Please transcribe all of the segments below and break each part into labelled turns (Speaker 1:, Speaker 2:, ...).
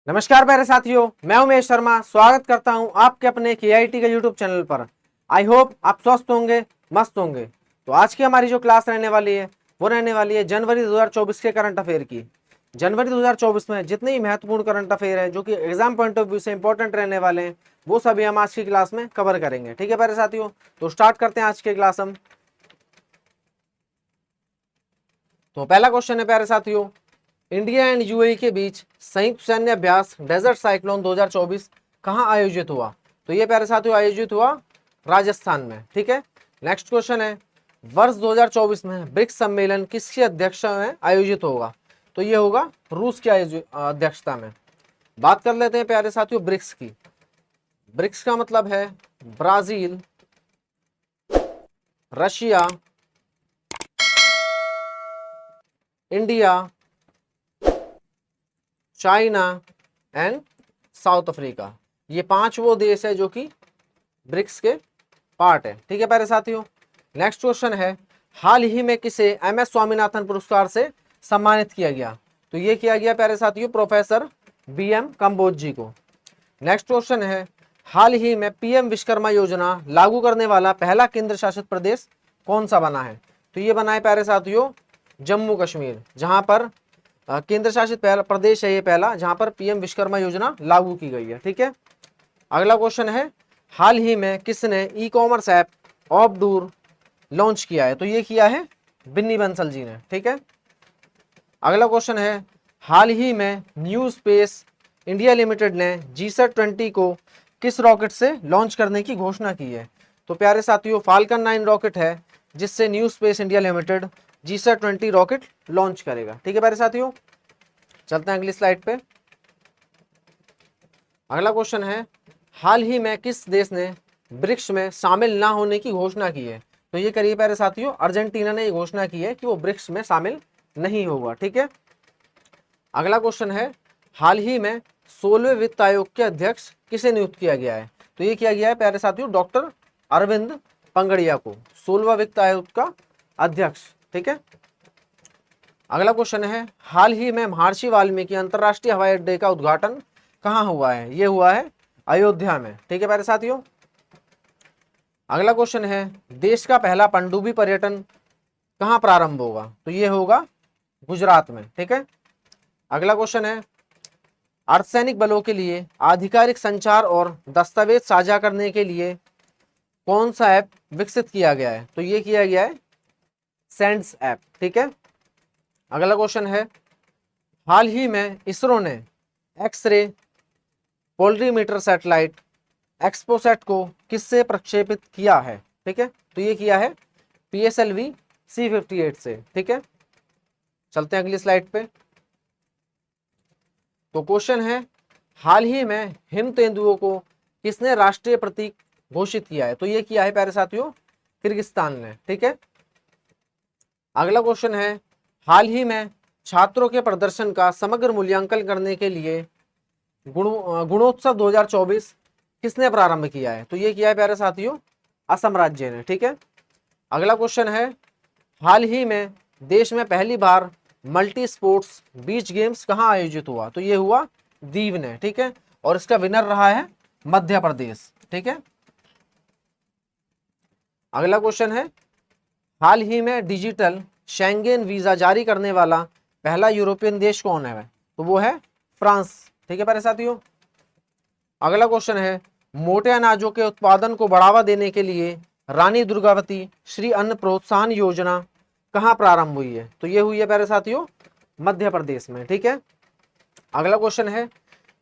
Speaker 1: नमस्कार प्यारे साथियों, मैं उमेश शर्मा स्वागत करता हूं आपके अपने KIT के यूट्यूब चैनल पर। आई होप आप स्वस्थ होंगे, मस्त होंगे। तो आज की हमारी जो क्लास रहने वाली है वो रहने वाली है जनवरी 2024 के करंट अफेयर की। जनवरी 2024 में जितने ही महत्वपूर्ण करंट अफेयर है जो कि एग्जाम पॉइंट ऑफ व्यू से इंपॉर्टेंट रहने वाले हैं वो सभी हम आज की क्लास में कवर करेंगे। ठीक है प्यारे साथियों, तो स्टार्ट करते हैं आज की क्लास हम। तो पहला क्वेश्चन है प्यारे साथियों, इंडिया एंड यूएई के बीच संयुक्त सैन्य अभ्यास डेजर्ट साइक्लोन 2024 कहां आयोजित हुआ? तो ये प्यारे साथियों आयोजित हुआ राजस्थान में। ठीक है, नेक्स्ट क्वेश्चन है, वर्ष 2024 में ब्रिक्स सम्मेलन किसकी अध्यक्षता में आयोजित होगा? तो ये होगा रूस की अध्यक्षता में। बात कर लेते हैं प्यारे साथियों ब्रिक्स की। ब्रिक्स का मतलब है Brazil, Russia, India, China and south Africa. ये पांच वो देश है जो कि ब्रिक्स के पार्ट है। ठीक है प्यारे साथियों, नेक्स्ट क्वेश्चन है, हाल ही में किसे MS स्वामीनाथन पुरस्कार से सम्मानित किया गया? तो ये किया गया प्यारे साथियों प्रोफेसर BM कंबोज जी को। नेक्स्ट क्वेश्चन है, हाल ही में PM विश्वकर्मा योजना लागू करने वाला पहला केंद्र शासित प्रदेश कौन सा बना है? तो ये बना है प्यारे साथियों जम्मू कश्मीर, जहां पर केंद्र शासित प्रदेश है ये पहला जहां पर PM विश्वकर्मा योजना लागू की गई है। ठीक है, अगला क्वेश्चन है, हाल ही में किसने ई-कॉमर्स ऐप ऑफडूर लॉन्च किया है? तो ये किया है बिन्नी बंसल जी ने। ठीक है, अगला क्वेश्चन है, हाल ही में न्यू स्पेस इंडिया लिमिटेड ने GSAT-20 को किस रॉकेट से लॉन्च करने की घोषणा की है? तो प्यारे साथियों फाल्कन 9 रॉकेट है जिससे new space India limited GSAT-20 rocket launch करेगा। ठीक है प्यारे साथियों, चलते हैं अगली स्लाइड पे। अगला क्वेश्चन है, हाल ही में किस देश ने ब्रिक्स में शामिल ना होने की घोषणा की है? तो ये करिए प्यारे साथियों अर्जेंटीना ने ये घोषणा की है कि वो ब्रिक्स में शामिल नहीं होगा। ठीक है, अगला क्वेश्चन है, हाल ही में 16वें वित्त आयोग के अध्यक्ष किसे नियुक्त किया गया है? तो ये किया गया है प्यारे साथियों डॉक्टर अरविंद पंगड़िया को 16वां वित्त आयोग का अध्यक्ष। ठीक है, अगला क्वेश्चन है, हाल ही में महर्षि वाल्मीकि अंतरराष्ट्रीय हवाई अड्डे का उद्घाटन कहाँ हुआ है? ये हुआ है अयोध्या में। ठीक है प्यारे साथियों, अगला क्वेश्चन है, देश का पहला पनडुब्बी पर्यटन कहाँ प्रारंभ होगा? तो ये होगा गुजरात में। ठीक है, अगला क्वेश्चन है, अर्धसैनिक बलों के लिए आधिकारिक संचार और दस्तावेज साझा करने के लिए कौन सा ऐप विकसित किया गया है? तो ये किया गया है सेंड्स ऐप। ठीक है, अगला क्वेश्चन है, हाल ही में इसरो ने एक्सरे पोलरीमीटर सैटेलाइट एक्सपोसैट को किससे प्रक्षेपित किया है? ठीक है, तो ये किया है PSLV C58 से। ठीक है, चलते हैं अगली स्लाइड पे। तो क्वेश्चन है, हाल ही में हिम तेंदुओं को किसने राष्ट्रीय प्रतीक घोषित किया है? तो ये किया है प्यारे साथियों किर्गिस्तान ने। ठीक है, अगला क्वेश्चन है, हाल ही में छात्रों के प्रदर्शन का समग्र मूल्यांकन करने के लिए गुणोत्सव 2024 किसने प्रारंभ किया है? तो ये किया है प्यारे साथियों असम राज्य ने। ठीक है, अगला क्वेश्चन है, हाल ही में देश में पहली बार मल्टी स्पोर्ट्स बीच गेम्स कहाँ आयोजित हुआ? तो ये हुआ दीव ने। ठीक है, और इसका विनर रहा है मध्य प्रदेश। ठीक है, अगला क्वेश्चन है, हाल ही में डिजिटल शेंगेन वीजा जारी करने वाला पहला यूरोपियन देश कौन है? तो वो है फ्रांस। ठीक है प्यारे साथियों, अगला क्वेश्चन है, मोटे अनाजों के उत्पादन को बढ़ावा देने के लिए रानी दुर्गावती श्री अन्न प्रोत्साहन योजना कहाँ प्रारंभ हुई है? तो ये हुई है प्यारे साथियों मध्य प्रदेश में। ठीक है, अगला क्वेश्चन है,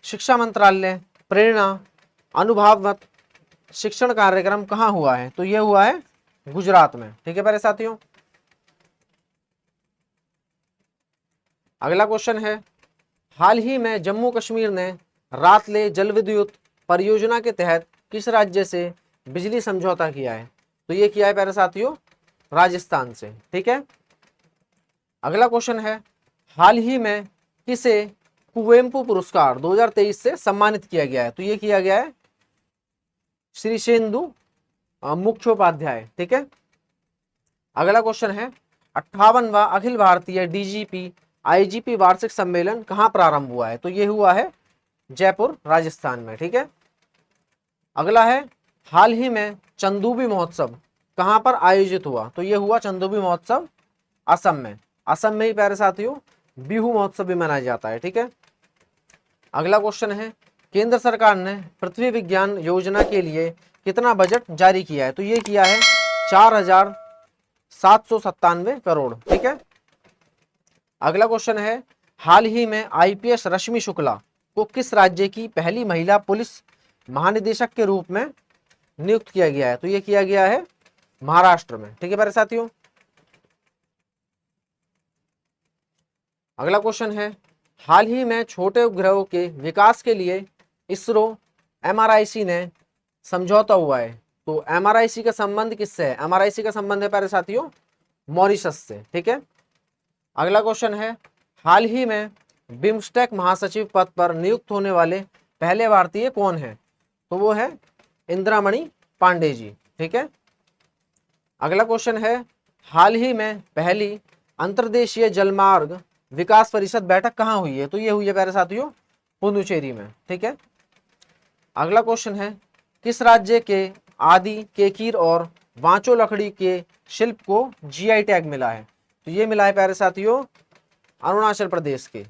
Speaker 1: शिक्षा मंत्रालय प्रेरणा अनुभववत शिक्षण कार्यक्रम कहाँ हुआ है? तो ये हुआ है गुजरात में। ठीक है प्यारे साथियों, अगला क्वेश्चन है, हाल ही में जम्मू कश्मीर ने रातले जल विद्युत परियोजना के तहत किस राज्य से बिजली समझौता किया है? तो ये किया है प्यारे साथियों राजस्थान से। ठीक है, अगला क्वेश्चन है, हाल ही में किसे कुवेम्पु पुरस्कार 2023 से सम्मानित किया गया है? तो ये किया गया है श्री शेंदु मुखोपाध्याय। ठीक है, अगला क्वेश्चन है, 58वां अखिल भारतीय DGP IGP वार्षिक सम्मेलन कहाँ प्रारंभ हुआ है? तो ये हुआ है जयपुर राजस्थान में, ठीक है। अगला है हाल ही में चंदूबी महोत्सव कहां पर आयोजित हुआ, तो ये हुआ चंदूबी महोत्सव असम में। असम में ही प्यारे साथियों बिहू महोत्सव भी मनाया जाता है, ठीक है। अगला क्वेश्चन है केंद्र सरकार ने पृथ्वी विज्ञान योजना के लिए कितना बजट जारी किया है, तो ये किया है 4,797 करोड़, ठीक है। अगला क्वेश्चन है हाल ही में आईपीएस रश्मि शुक्ला को किस राज्य की पहली महिला पुलिस महानिदेशक के रूप में नियुक्त किया गया है, तो ये किया गया है महाराष्ट्र में, ठीक है प्यारे साथियों। अगला क्वेश्चन है हाल ही में छोटे उपग्रहों के विकास के लिए इसरो एमआरआईसी ने समझौता हुआ है, तो एमआरआईसी का संबंध किससे है, एमआरआईसी का संबंध है प्यारे साथियों मॉरिशस से, ठीक है। अगला क्वेश्चन है हाल ही में बिम्स्टेक महासचिव पद पर नियुक्त होने वाले पहले भारतीय कौन है, तो वो है इंदिरामणि पांडे जी, ठीक है। अगला क्वेश्चन है हाल ही में पहली अंतर्देशीय जलमार्ग विकास परिषद बैठक कहाँ हुई है, तो ये हुई है प्यारे साथियों पुदुचेरी में, ठीक है। अगला क्वेश्चन है किस राज्य के आदि केकीर और वांचो लकड़ी के शिल्प को जीआई टैग मिला है, तो ये मिला है प्यारे साथियों अरुणाचल प्रदेश के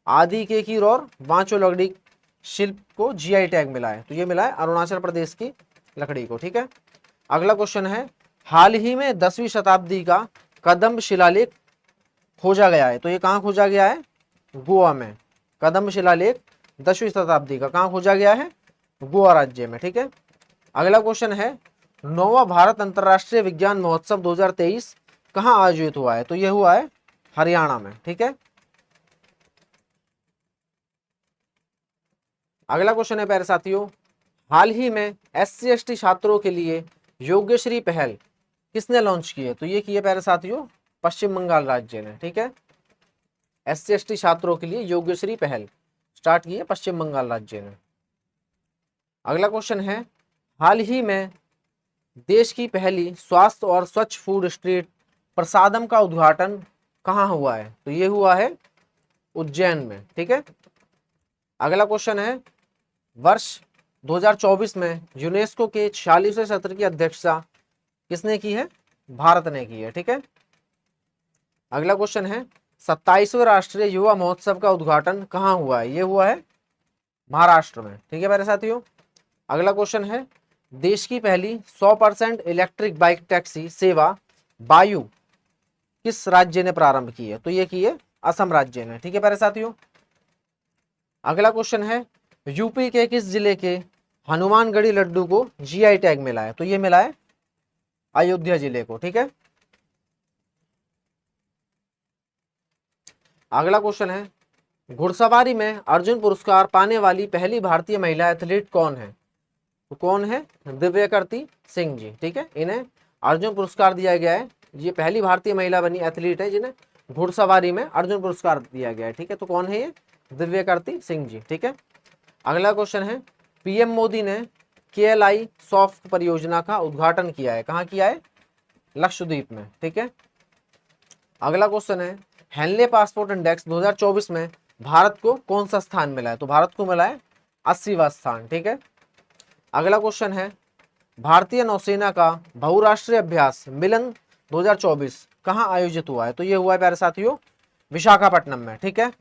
Speaker 1: आदि केकीर और वांचो लकड़ी शिल्प को जीआई टैग मिला है, तो ये मिला है अरुणाचल प्रदेश की लकड़ी को, ठीक है। अगला क्वेश्चन है हाल ही में 10वीं शताब्दी का कदम्ब शिलालेख खोजा गया है, तो ये कहाँ खोजा गया है, गोवा में। कदम्ब शिलालेख 10वीं शताब्दी का कहाँ खोजा गया है, गोवा राज्य में, ठीक है। अगला क्वेश्चन है 9वां भारत अंतर्राष्ट्रीय विज्ञान महोत्सव 2023 कहाँ आयोजित हुआ है, तो यह हुआ है हरियाणा में, ठीक है। अगला क्वेश्चन है प्यारे साथियों हाल ही में SC ST छात्रों के लिए योग्यश्री पहल किसने लॉन्च की है, तो ये की है प्यारे साथियों पश्चिम बंगाल राज्य ने, ठीक है। SC ST छात्रों के लिए योग्यश्री पहल स्टार्ट की है पश्चिम बंगाल राज्य ने। अगला क्वेश्चन है हाल ही में देश की पहली स्वास्थ्य और स्वच्छ फूड स्ट्रीट प्रसादम का उद्घाटन कहाँ हुआ है, तो ये हुआ है उज्जैन में, ठीक है। अगला क्वेश्चन है वर्ष 2024 में यूनेस्को के 46वें सत्र की अध्यक्षता किसने की है, भारत ने की है, ठीक है। अगला क्वेश्चन है 27वें राष्ट्रीय युवा महोत्सव का उद्घाटन कहाँ हुआ है, ये हुआ है महाराष्ट्र में, ठीक है मेरे साथियों। अगला क्वेश्चन है देश की पहली 100% इलेक्ट्रिक बाइक टैक्सी सेवा वायु किस राज्य ने प्रारंभ की है, तो ये की है असम राज्य ने, ठीक है प्यारे साथियों। अगला क्वेश्चन है यूपी के किस जिले के हनुमानगढ़ी लड्डू को जीआई टैग मिला है, तो ये मिला है अयोध्या जिले को, ठीक है। अगला क्वेश्चन है घुड़सवारी में अर्जुन पुरस्कार पाने वाली पहली भारतीय महिला एथलीट कौन है, तो कौन है, दिव्यकीर्ति सिंह जी, ठीक है। इन्हें अर्जुन पुरस्कार दिया गया है, ये पहली भारतीय महिला बनी एथलीट है जिन्हें घुड़सवारी में अर्जुन पुरस्कार दिया गया है, ठीक है। तो कौन है ये, दिव्यकीर्ति सिंह जी, ठीक है। अगला क्वेश्चन है पीएम मोदी ने KLI सॉफ्ट परियोजना का उद्घाटन किया है, कहाँ किया है, लक्षद्वीप में, ठीक है। अगला क्वेश्चन है हेनले पासपोर्ट इंडेक्स 2024 में भारत को कौन सा स्थान मिला है, तो भारत को मिला है 80वां स्थान, ठीक है। अगला क्वेश्चन है भारतीय नौसेना का बहुराष्ट्रीय अभ्यास मिलन 2024 कहाँ आयोजित हुआ है, तो ये हुआ है प्यारे साथियों विशाखापट्टनम में, ठीक है।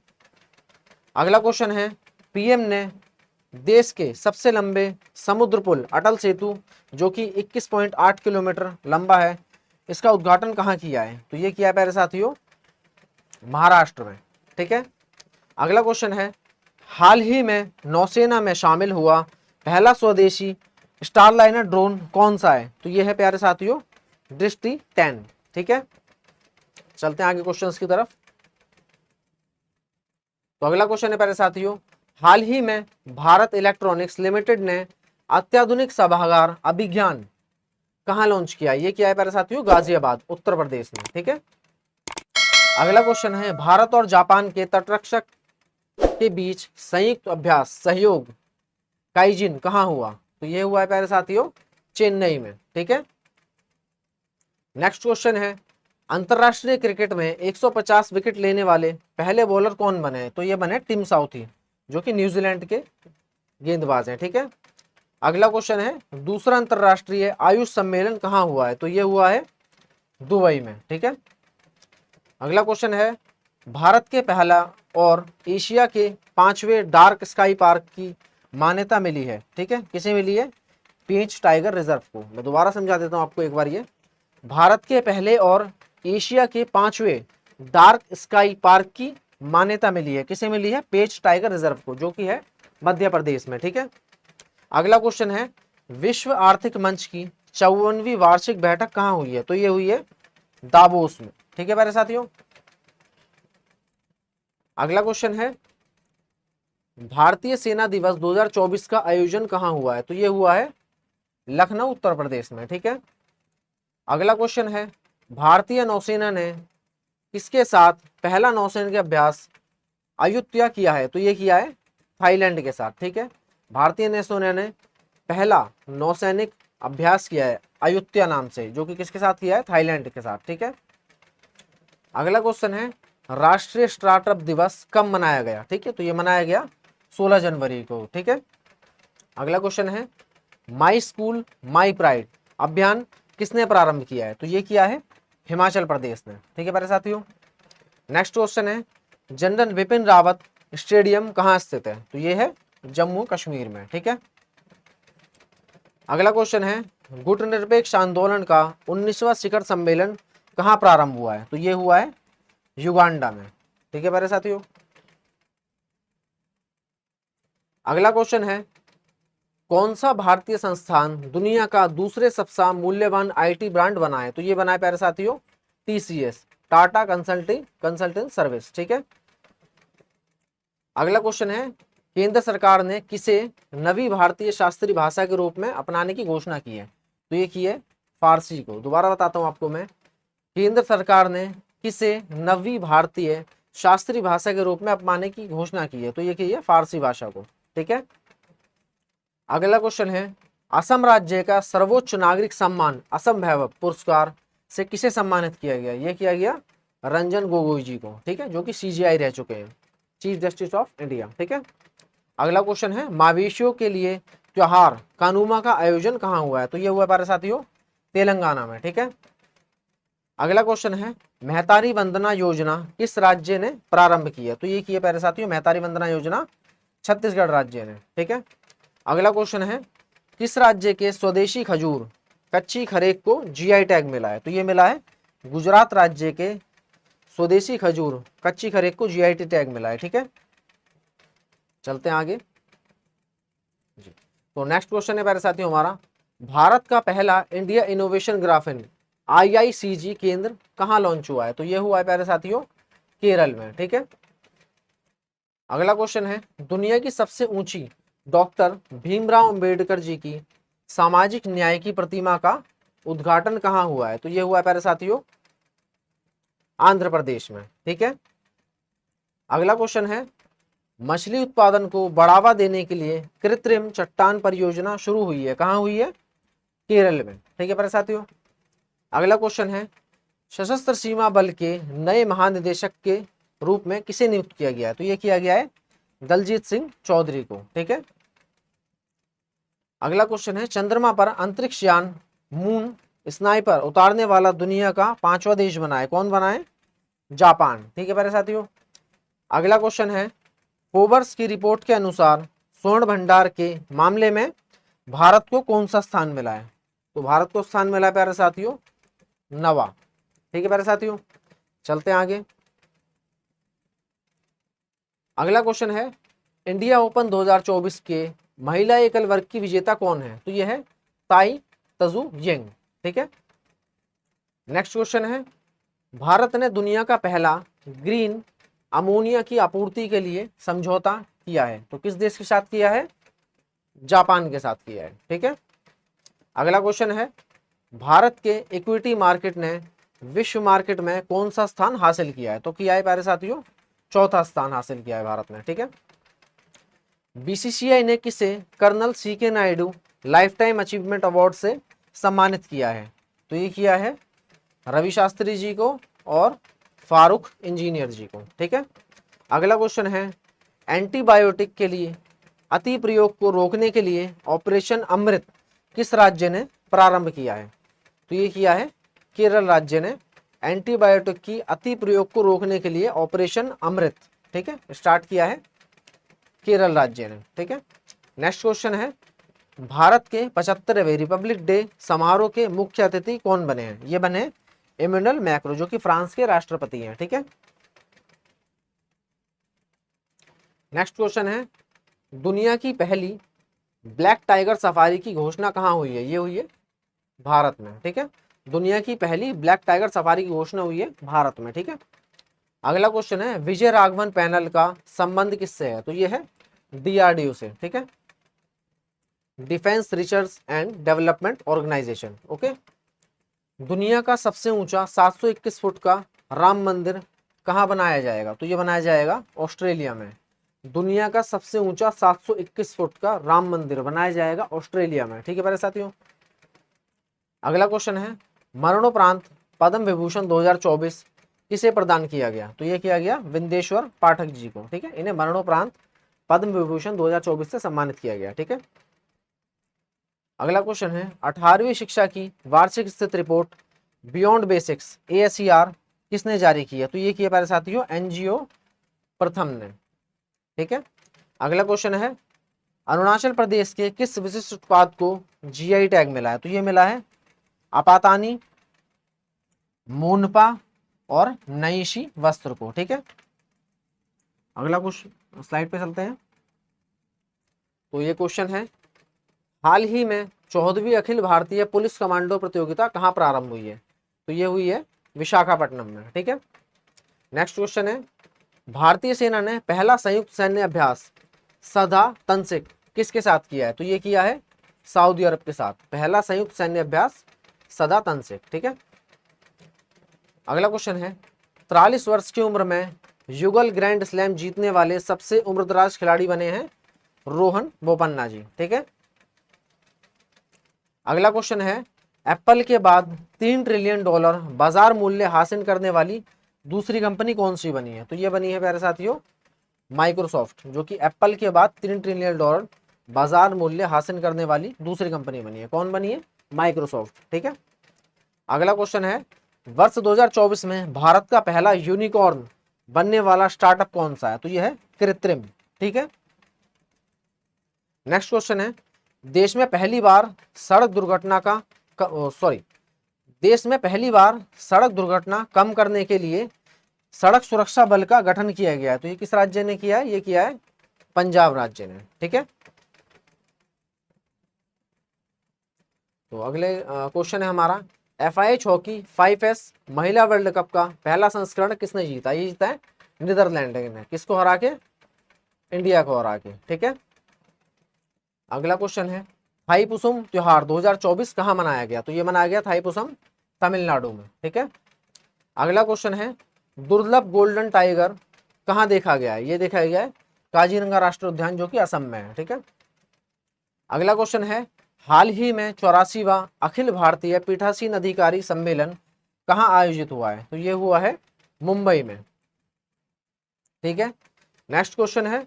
Speaker 1: अगला क्वेश्चन है पीएम ने देश के सबसे लंबे समुद्र पुल अटल सेतु जो कि 21.8 किलोमीटर लंबा है, इसका उद्घाटन कहाँ किया है, तो ये किया है प्यारे साथियों महाराष्ट्र में, ठीक है। अगला क्वेश्चन है हाल ही में नौसेना में शामिल हुआ पहला स्वदेशी स्टारलाइनर ड्रोन कौन सा है, तो ये है प्यारे साथियों दृष्टि 10, ठीक है। चलते हैं आगे क्वेश्चंस की तरफ। तो अगला क्वेश्चन है प्यारे साथियों हाल ही में भारत इलेक्ट्रॉनिक्स लिमिटेड ने अत्याधुनिक सभागार अभिज्ञान कहाँ लॉन्च किया, ये क्या है प्यारे साथियों गाजियाबाद उत्तर प्रदेश में, ठीक है। अगला क्वेश्चन है भारत और जापान के तटरक्षक के बीच संयुक्त अभ्यास सहयोग काइजिन कहाँ हुआ, तो ये हुआ है प्यारे साथियों चेन्नई में, ठीक है। नेक्स्ट क्वेश्चन है अंतरराष्ट्रीय क्रिकेट में 150 विकेट लेने वाले पहले बॉलर कौन बने, तो ये बने टिम साउथी, जो कि न्यूजीलैंड के गेंदबाज हैं। ठीक है, अगला क्वेश्चन है दूसरा अंतरराष्ट्रीय आयुष सम्मेलन कहाँ हुआ है? तो ये हुआ है दुबई में। ठीक है, अगला क्वेश्चन है भारत के पहला और एशिया के 5वें डार्क स्काई पार्क की मान्यता मिली है। ठीक है, किसे मिली है? पेंच टाइगर रिजर्व को। मैं दोबारा समझा देता हूं आपको एक बार। ये भारत के पहले और एशिया के 5वें डार्क स्काई पार्क की मान्यता मिली है। किसे मिली है? पेंच टाइगर रिजर्व को, जो कि है मध्य प्रदेश में। ठीक है, अगला क्वेश्चन है विश्व आर्थिक मंच की 54वीं वार्षिक बैठक कहाँ हुई है? तो ये हुई है दावोस में। ठीक है प्यारे साथियों, अगला क्वेश्चन है भारतीय सेना दिवस 2024 का आयोजन कहाँ हुआ है? तो ये हुआ है लखनऊ उत्तर प्रदेश में। ठीक है, अगला क्वेश्चन है भारतीय नौसेना ने किसके साथ पहला नौसैनिक अभ्यास अयुत्या किया है? तो ये किया है थाईलैंड के साथ। ठीक है, भारतीय नौसेना ने पहला नौसैनिक अभ्यास किया है अयुत्या नाम से, जो कि किसके साथ किया है? थाईलैंड के साथ। ठीक है, अगला क्वेश्चन है राष्ट्रीय स्टार्टअप दिवस कब मनाया गया? ठीक है, तो ये मनाया गया 16 जनवरी को। ठीक है, अगला क्वेश्चन है माई स्कूल माई प्राइड अभियान किसने प्रारंभ किया है? तो ये किया है हिमाचल प्रदेश ने। ठीक है प्यारे साथियों, नेक्स्ट क्वेश्चन है जनरल बिपिन रावत स्टेडियम कहाँ स्थित है? तो ये है जम्मू कश्मीर में। ठीक है, अगला क्वेश्चन है गुटनिरपेक्ष आंदोलन का 19वां शिखर सम्मेलन कहाँ प्रारंभ हुआ है? तो ये हुआ है युगांडा में। ठीक है प्यारे साथियों, अगला क्वेश्चन है कौन सा भारतीय संस्थान दुनिया का दूसरे सबसे मूल्यवान आईटी ब्रांड बना है? तो ये बना है प्यारे साथियों टीसीएस, टाटा कंसल्टिंग सर्विस। ठीक है, अगला क्वेश्चन है केंद्र सरकार ने किसे नवी भारतीय शास्त्रीय भाषा के रूप में अपनाने की घोषणा की है? तो ये की है फारसी को। दोबारा बताता हूं आपको मैं, केंद्र सरकार ने किसे नवी भारतीय शास्त्रीय भाषा के रूप में अपनाने की घोषणा की है? तो ये की है फारसी भाषा को। ठीक है, अगला क्वेश्चन है असम राज्य का सर्वोच्च नागरिक सम्मान असम वैभव पुरस्कार से किसे सम्मानित किया गया? ये किया गया रंजन गोगोई जी को। ठीक है, जो कि सीजीआई रह चुके हैं, चीफ जस्टिस ऑफ इंडिया। ठीक है, अगला क्वेश्चन है मवेशियों के लिए त्योहार कानूमा का आयोजन कहाँ हुआ है? तो ये हुआ हमारे साथियों तेलंगाना में। ठीक है, अगला क्वेश्चन है मेहतारी वंदना योजना किस राज्य ने प्रारंभ की है? तो ये की है प्यारे साथियों मेहतारी वंदना योजना छत्तीसगढ़ राज्य ने। ठीक है, अगला क्वेश्चन है किस राज्य के स्वदेशी खजूर कच्ची खरेक को जीआई टैग मिला है? तो ये मिला है गुजरात राज्य के स्वदेशी खजूर कच्ची खरेक को जीआई टैग मिला है। ठीक है, चलते हैं आगे जी। तो नेक्स्ट क्वेश्चन है प्यारे साथियों हमारा भारत का पहला इंडिया इनोवेशन ग्राफिन आईआईसीजी केंद्र कहाँ लॉन्च हुआ है? तो ये हुआ है प्यारे साथियों केरल में। ठीक है, अगला क्वेश्चन है दुनिया की सबसे ऊंची डॉक्टर भीमराव अंबेडकर जी की सामाजिक न्याय की प्रतिमा का उद्घाटन कहाँ हुआ है? तो ये हुआ है प्यारे साथियों आंध्र प्रदेश में। ठीक है, अगला क्वेश्चन है मछली उत्पादन को बढ़ावा देने के लिए कृत्रिम चट्टान परियोजना शुरू हुई है, कहाँ हुई है? केरल में। ठीक है प्यारे साथियों, अगला क्वेश्चन है सशस्त्र सीमा बल के नए महानिदेशक के रूप में किसे नियुक्त किया गया है? तो ये किया गया है दलजीत सिंह चौधरी को। ठीक है, अगला क्वेश्चन है चंद्रमा पर अंतरिक्ष यान मून स्नाइपर उतारने वाला दुनिया का 5वां देश बना है, कौन बना है? जापान। ठीक है प्यारे साथियों, अगला क्वेश्चन है फोबर्स की रिपोर्ट के अनुसार स्वर्ण भंडार के मामले में भारत को कौन सा स्थान मिला है? तो भारत को स्थान मिला है प्यारे साथियों 9वां। ठीक है प्यारे साथियों, चलते हैं आगे। अगला क्वेश्चन है इंडिया ओपन 2024 के महिला एकल वर्ग की विजेता कौन है? तो यह है ताई तजू यंग। ठीक है, नेक्स्ट क्वेश्चन है भारत ने दुनिया का पहला ग्रीन अमोनिया की आपूर्ति के लिए समझौता किया है, तो किस देश के साथ किया है? जापान के साथ किया है। ठीक है, अगला क्वेश्चन है भारत के इक्विटी मार्केट ने विश्व मार्केट में कौन सा स्थान हासिल किया है? तो किया है प्यारे साथियों 4था स्थान हासिल किया है भारत ने। ठीक है, बीसीसीआई ने किसे colonel CK Naidu lifetime achievement award से सम्मानित किया है? तो ये किया है रवि शास्त्री जी को और फारूक इंजीनियर जी को। ठीक है, अगला क्वेश्चन है एंटीबायोटिक के लिए अति प्रयोग को रोकने के लिए ऑपरेशन अमृत किस राज्य ने प्रारंभ किया है? तो ये किया है केरल राज्य ने एंटीबायोटिक की अति प्रयोग को रोकने के लिए ऑपरेशन अमृत, ठीक है, स्टार्ट किया है केरल राज्य ने, ठीक है। नेक्स्ट क्वेश्चन है भारत के 75वें रिपब्लिक डे समारोह के मुख्य अतिथि कौन बने हैं? ये बने इमैनुअल मैक्रो जो कि फ्रांस के राष्ट्रपति हैं, ठीक है। नेक्स्ट क्वेश्चन है दुनिया की पहली ब्लैक टाइगर सफारी की घोषणा कहाँ हुई है? ये हुई है भारत में, ठीक है। दुनिया की पहली ब्लैक टाइगर सफारी की घोषणा हुई है भारत में, ठीक है। अगला क्वेश्चन है विजय राघवन पैनल का संबंध किससे है? तो ये है डीआरडीओ से, ठीक है, defence research and development organisation, okay. दुनिया का सबसे ऊंचा 721 फुट का राम मंदिर कहाँ बनाया जाएगा? तो ये बनाया जाएगा ऑस्ट्रेलिया में। दुनिया का सबसे ऊंचा 721 फुट का राम मंदिर बनाया जाएगा ऑस्ट्रेलिया में, ठीक है प्यारे साथियों। अगला क्वेश्चन है मरणोपरांत पद्म विभूषण 2024 किसे प्रदान किया गया? तो ये किया गया विंदेश्वर पाठक जी को, ठीक है। इन्हें मरणोपरांत पद्म विभूषण 2024 से सम्मानित किया गया, ठीक है। अगला क्वेश्चन है 18वीं शिक्षा की वार्षिक स्थित रिपोर्ट बियॉन्ड बेसिक्स ASER किसने जारी की है? तो ये किया प्यारे साथियों NGO प्रथम ने, ठीक है। अगला क्वेश्चन है अरुणाचल प्रदेश के किस विशिष्ट उत्पाद को GI टैग मिला है? तो ये मिला है आपातानी, मोनपा और नईशी वस्त्र को, ठीक है। अगला क्वेश्चन स्लाइड पे चलते हैं। तो ये क्वेश्चन है हाल ही में 14वीं अखिल भारतीय पुलिस कमांडो प्रतियोगिता कहाँ प्रारंभ हुई है? तो ये हुई है विशाखापट्टनम में, ठीक है। नेक्स्ट क्वेश्चन है भारतीय सेना ने पहला संयुक्त सैन्य अभ्यास सदा तंसिक किसके साथ किया है? तो ये किया है सऊदी अरब के साथ, पहला संयुक्त सैन्य अभ्यास सदा तंसिक, ठीक है। अगला क्वेश्चन है 43 वर्ष की उम्र में युगल ग्रैंड स्लैम जीतने वाले सबसे उम्रदराज खिलाड़ी बने हैं रोहन बोपन्ना जी, ठीक है। अगला क्वेश्चन है एप्पल के बाद $3 ट्रिलियन बाजार मूल्य हासिल करने वाली दूसरी कंपनी कौन सी बनी है? तो ये बनी है प्यारे साथियों माइक्रोसॉफ्ट, जो कि एप्पल के बाद $3 ट्रिलियन बाजार मूल्य हासिल करने वाली दूसरी कंपनी बनी है। कौन बनी है? माइक्रोसॉफ्ट, ठीक है। अगला क्वेश्चन है वर्ष 2024 में भारत का पहला यूनिकॉर्न बनने वाला स्टार्टअप कौन सा है? तो यह है कृत्रिम, ठीक है। नेक्स्ट क्वेश्चन है देश में पहली बार सड़क दुर्घटना कम करने के लिए सड़क सुरक्षा बल का गठन किया गया है। तो ये किस राज्य ने किया है? ये किया है पंजाब राज्य ने, ठीक है। तो अगले क्वेश्चन है हमारा FIH हॉकी 5S महिला वर्ल्ड कप का पहला संस्करण किसने जीता? ये जीता है नीदरलैंड ने, किसको हरा के? इंडिया को हरा के, ठीक है। अगला क्वेश्चन है थाईपुसम त्योहार 2024 कहाँ मनाया गया? तो ये मनाया गया थाईपुसम तमिलनाडु में, ठीक है। अगला क्वेश्चन है दुर्लभ गोल्डन टाइगर कहाँ देखा गया है? ये देखा गया है काजीरंगा राष्ट्रीय उद्यान जो कि असम में है, ठीक है। अगला क्वेश्चन है हाल ही में 84वां अखिल भारतीय पीठासीन अधिकारी सम्मेलन कहाँ आयोजित हुआ है? तो ये हुआ है मुंबई में, ठीक है। नेक्स्ट क्वेश्चन है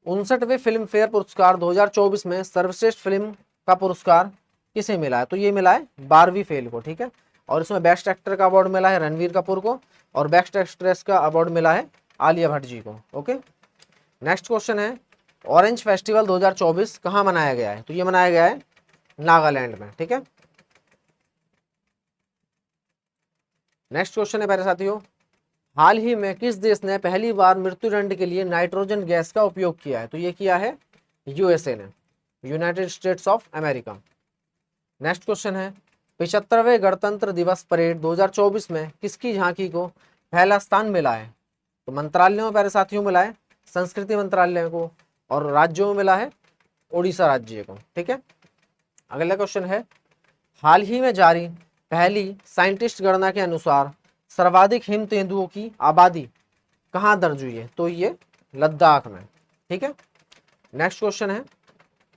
Speaker 1: 59वें फिल्म फेयर पुरस्कार 2024 में सर्वश्रेष्ठ फिल्म का पुरस्कार किसे मिला है? तो ये मिला है बारहवीं फेल को, ठीक है। और इसमें बेस्ट एक्टर का अवार्ड मिला है रणवीर कपूर को और बेस्ट एक्ट्रेस का अवार्ड मिला है आलिया भट्ट जी को, ओके। नेक्स्ट क्वेश्चन है ऑरेंज फेस्टिवल 2024 कहाँ मनाया गया है? तो ये मनाया गया है नागालैंड में, ठीक है। नेक्स्ट क्वेश्चन है प्यारे साथियों हाल ही में किस देश ने पहली बार मृत्युदंड के लिए नाइट्रोजन गैस का उपयोग किया है? तो ये किया है USA ने, United states of America. Next question है 75वें गणतंत्र दिवस परेड 2024 में किसकी झांकी को पहला स्थान मिला है? तो मंत्रालयों में प्यारे साथियों मिला है संस्कृति मंत्रालय को और राज्यों में मिला है उड़ीसा राज्य को, ठीक है। अगला क्वेश्चन है हाल ही में जारी पहली साइंटिस्ट गणना के अनुसार सर्वाधिक हिम तेंदुओं की आबादी कहाँ दर्ज हुई है? तो ये लद्दाख में, ठीक है। नेक्स्ट क्वेश्चन है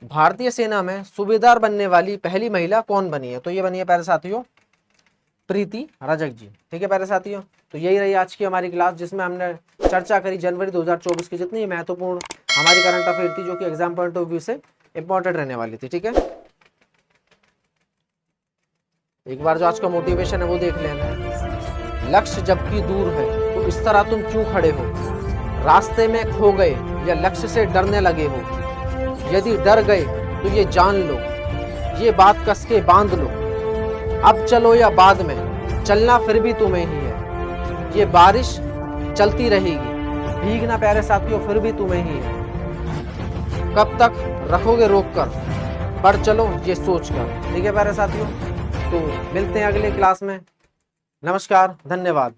Speaker 1: भारतीय सेना में सूबेदार बनने वाली पहली महिला कौन बनी है? तो ये बनी है प्यारे साथियों प्रीति रजक जी, ठीक है प्यारे साथियों। तो यही रही आज की हमारी क्लास जिसमें हमने चर्चा करी जनवरी 2024 की जितनी महत्वपूर्ण हमारी करंट अफेयर थी, जो कि एग्जाम पॉइंट ऑफ व्यू से इंपॉर्टेंट रहने वाली थी। ठीक है, एक बार जो आज का मोटिवेशन है वो देख लेना। लक्ष्य जबकि दूर है तो इस तरह तुम क्यों खड़े हो, रास्ते में खो गए या लक्ष्य से डरने लगे हो, यदि डर गए तो ये जान लो, ये बात कस के बांध लो, अब चलो या बाद में, चलना फिर भी तुम्हें ही है, ये बारिश चलती रहेगी, भीगना प्यारे साथियों फिर भी तुम्हें ही है, कब तक रखोगे रोक कर, बढ़ चलो ये सोच कर। ठीक है प्यारे साथियों, तो मिलते हैं अगले क्लास में। नमस्कार, धन्यवाद।